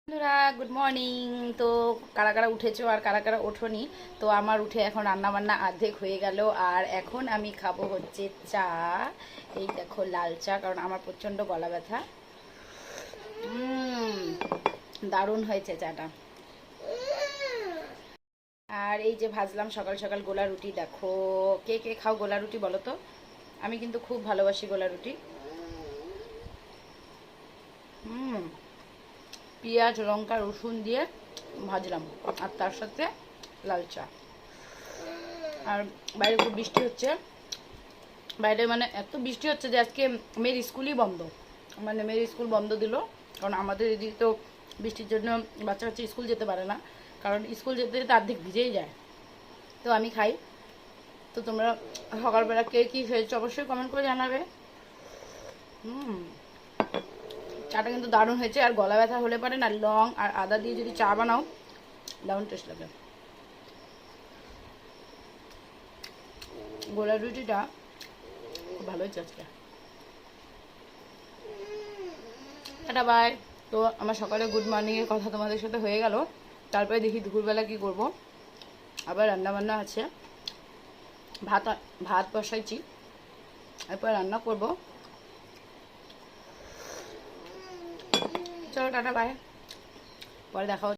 বন্ধুরা good morning. তো কারা কারা উঠেছো আর কারা কারা ওঠোনি? তো আমার উঠে এখন রান্না বান্না অর্ধেক হয়ে গেল, আর এখন আমি খাবো হচ্ছে চা। এই দেখো লাল চা, কারণ আমার প্রচণ্ড গলা ব্যথা। দারুণ হয়েছে চাটা। আর এই যে ভাজলাম সকাল সকাল গোলা রুটি, দেখো। কে কে খাও গোলা রুটি বলো তো? আমি কিন্তু খুব ভালোবাসি গোলা রুটি। হুম, পেঁয়াজ লঙ্কা রসুন দিয়ে ভাজলাম, আর তার সাথে লাল চা। আর বাইরে খুব বৃষ্টি হচ্ছে। বাইরে মানে এত বৃষ্টি হচ্ছে যে আজকে মেয়ের স্কুলই বন্ধ। মানে মেয়ের স্কুল বন্ধ দিল, কারণ আমাদের এদিকে তো বৃষ্টির জন্য বাচ্চা বাচ্চা স্কুল যেতে পারে না, কারণ স্কুল যেতে যেতে অর্ধেক ভিজেই যায়। তো আমি খাই। তো তোমরা সকালবেলা কে কী খেয়েছো অবশ্যই কমেন্ট করে জানাবে। হুম, চাটা কিন্তু দারুণ হয়েছে। আর গলা ব্যথা হলে পারে না, লং আর আদা দিয়ে যদি চা বানাও, দারুণ টেস্ট লাগে। গোলা রুটিটা খুব ভালো হয়েছে আজকে। Tata bye. তো আমার সকালে গুড মর্নিংয়ের কথা তোমাদের সাথে হয়ে গেল। তারপরে দেখি দুপুরবেলা কি করব। আবার রান্না বান্না আছে। ভাত ভাত বসাইছি, এরপর রান্না করব। চলো টাটা বাই, পরে দেখা হচ্ছে।